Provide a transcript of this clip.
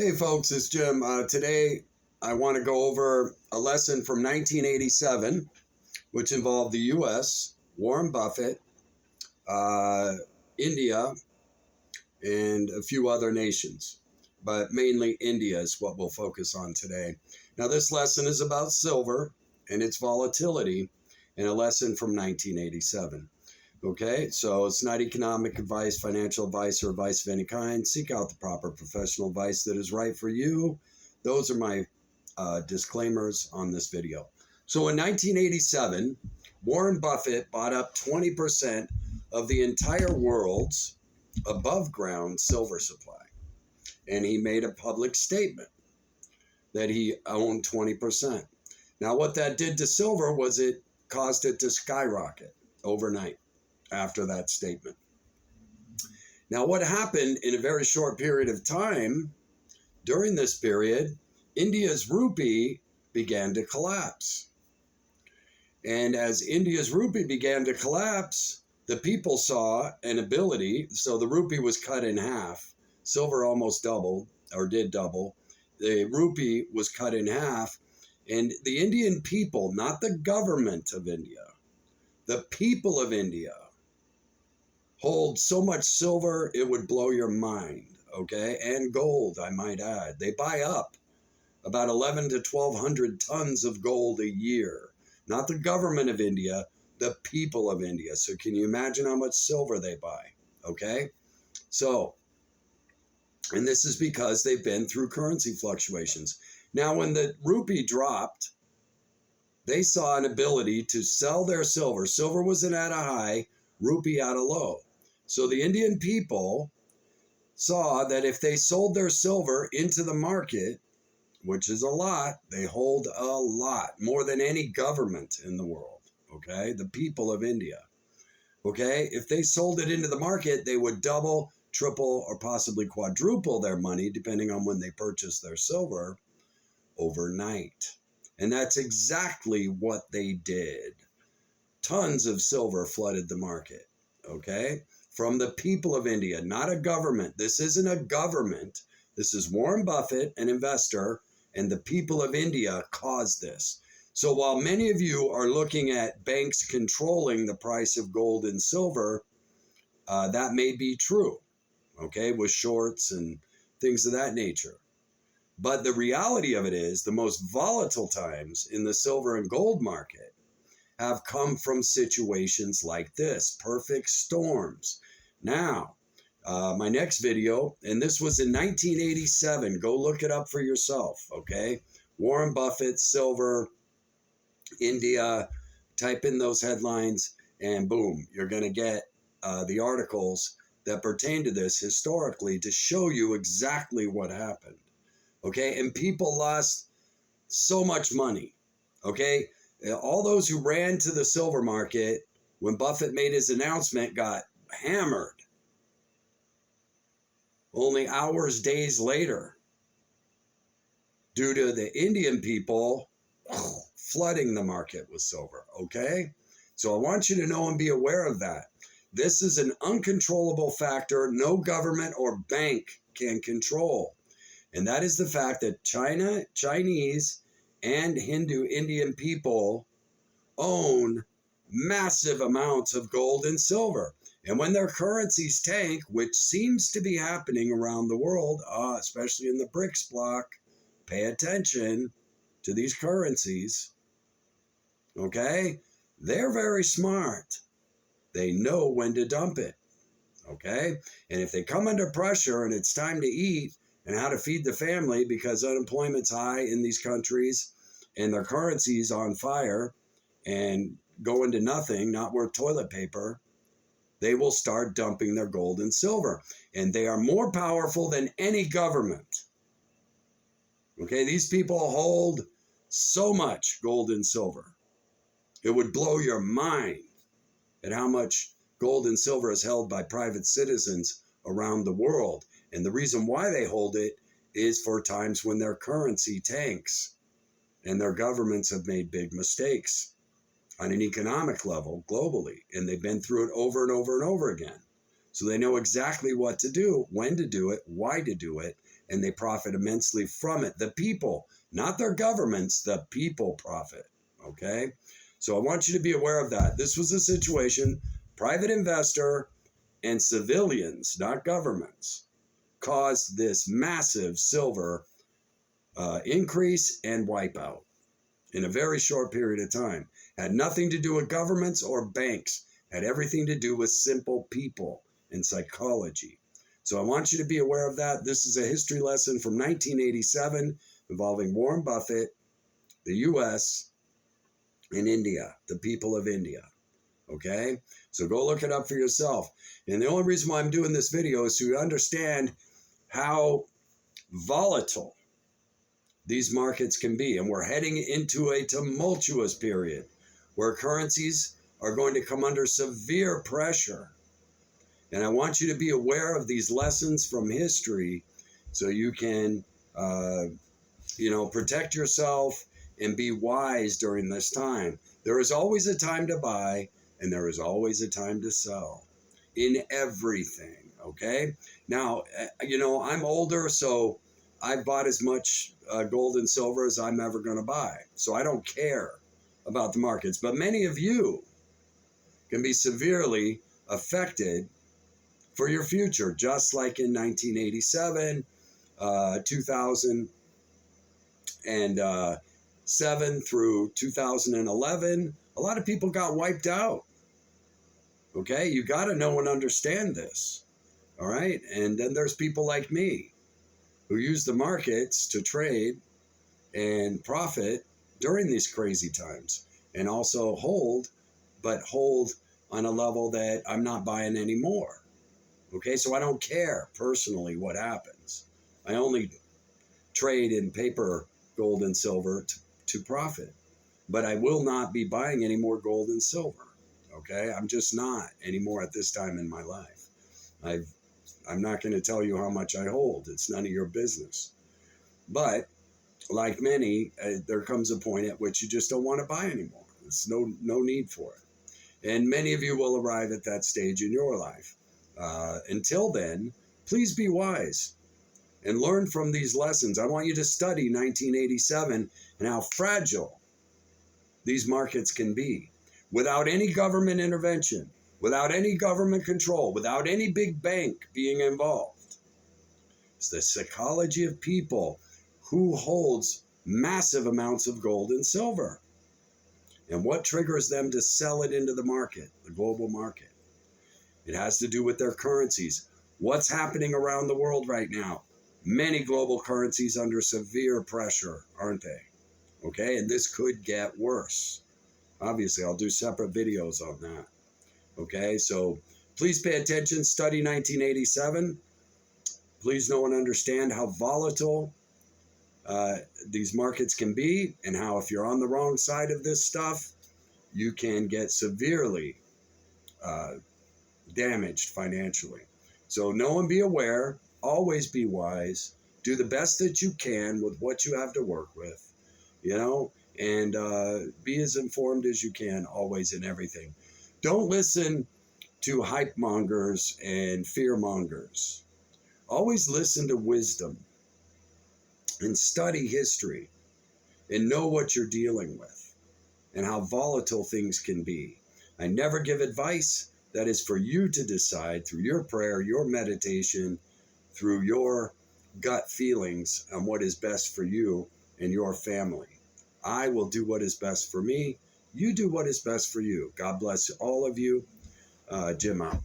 Hey folks, it's Jim. Today I want to go over a lesson from 1987, which involved the US, Warren Buffett, uh, India, and a few other nations. But mainly India is what we'll focus on today. Now, this lesson is about silver and its volatility, and a lesson from 1987. Okay, so it's not economic advice, financial advice, or advice of any kind. Seek out the proper professional advice that is right for you. Those are my disclaimers on this video. So in 1987, Warren Buffett bought up 20% of the entire world's above ground silver supply. And he made a public statement that he owned 20%. Now, what that did to silver was it caused it to skyrocket overnight after that statement. Now, what happened in a very short period of time, during this period, India's rupee began to collapse. And as India's rupee began to collapse, the people saw an ability. So the rupee was cut in half. Silver almost doubled, or did double. The rupee was cut in half. And the Indian people, not the government of India, the people of India, hold so much silver it would blow your mind, okay? And gold, I might add. They buy up about 11 to 1,200 tons of gold a year. Not the government of India, the people of India. So can you imagine how much silver they buy, okay? So, and this is because they've been through currency fluctuations. Now, when the rupee dropped, they saw an ability to sell their silver. Silver was at a high, rupee at a low. So the Indian people saw that if they sold their silver into the market, which is a lot, they hold a lot, more than any government in the world, okay? The people of India, okay? If they sold it into the market, they would double, triple, or possibly quadruple their money, depending on when they purchased their silver, overnight. And that's exactly what they did. Tons of silver flooded the market, okay? From the people of India, not a government. This isn't a government. This is Warren Buffett, an investor, and the people of India caused this. So while many of you are looking at banks controlling the price of gold and silver, that may be true, okay, with shorts and things of that nature. But the reality of it is the most volatile times in the silver and gold market have come from situations like this, perfect storms. Now, my next video, and this was in 1987. Go look it up for yourself, okay? Warren Buffett, silver, India, type in those headlines, and boom, you're going to get the articles that pertain to this historically to show you exactly what happened, okay? And people lost so much money, okay? All those who ran to the silver market when Buffett made his announcement got hammered. Only hours, days later, due to the Indian people flooding the market with silver, okay? So I want you to know and be aware of that. This is an uncontrollable factor no government or bank can control. And that is the fact that Chinese, and Hindu Indian people own massive amounts of gold and silver. And when their currencies tank, which seems to be happening around the world, especially in the BRICS bloc, pay attention to these currencies, okay? They're very smart. They know when to dump it, okay? And if they come under pressure and it's time to eat and how to feed the family because unemployment's high in these countries and their currency's on fire and going to nothing, not worth toilet paper, they will start dumping their gold and silver. And they are more powerful than any government. Okay, these people hold so much gold and silver. It would blow your mind at how much gold and silver is held by private citizens around the world. And the reason why they hold it is for times when their currency tanks and their governments have made big mistakes on an economic level globally, and they've been through it over and over and over again. So they know exactly what to do, when to do it, why to do it, and they profit immensely from it. The people, not their governments, the people profit. Okay? So I want you to be aware of that. This was a situation, private investor and civilians, not governments, caused this massive silver increase and wipeout in a very short period of time. Had nothing to do with governments or banks, had everything to do with simple people and psychology. So I want you to be aware of that. This is a history lesson from 1987 involving Warren Buffett, the US, and India, the people of India. Okay? So go look it up for yourself. And the only reason why I'm doing this video is to understand how volatile these markets can be. And we're heading into a tumultuous period where currencies are going to come under severe pressure. And I want you to be aware of these lessons from history so you can, protect yourself and be wise during this time. There is always a time to buy and there is always a time to sell in everything. Okay. Now, I'm older, so I've bought as much gold and silver as I'm ever going to buy. So I don't care about the markets. But many of you can be severely affected for your future, just like in 1987, 2007 through 2011. A lot of people got wiped out. Okay, you got to know and understand this. All right, and then there's people like me who use the markets to trade and profit during these crazy times, and also hold on a level that I'm not buying anymore. Okay, so I don't care personally what happens. I only trade in paper, gold, and silver to profit. But I will not be buying any more gold and silver. Okay, I'm just not anymore at this time in my life. I'm not going to tell you how much I hold. It's none of your business. But like many, there comes a point at which you just don't want to buy anymore. There's no need for it. And many of you will arrive at that stage in your life. Until then, please be wise and learn from these lessons. I want you to study 1987 and how fragile these markets can be without any government intervention, without any government control, without any big bank being involved. It's the psychology of people who holds massive amounts of gold and silver. And what triggers them to sell it into the market, the global market? It has to do with their currencies. What's happening around the world right now? Many global currencies under severe pressure, aren't they? Okay, and this could get worse. Obviously, I'll do separate videos on that. Okay, so please pay attention, study 1987. Please know and understand how volatile these markets can be, and how if you're on the wrong side of this stuff, you can get severely damaged financially. So know and be aware, always be wise, do the best that you can with what you have to work with, and be as informed as you can always in everything. Don't listen to hype mongers and fear mongers. Always listen to wisdom and study history and know what you're dealing with and how volatile things can be. I never give advice. That is for you to decide through your prayer, your meditation, through your gut feelings on what is best for you and your family. I will do what is best for me. You do what is best for you. God bless all of you. Jim out.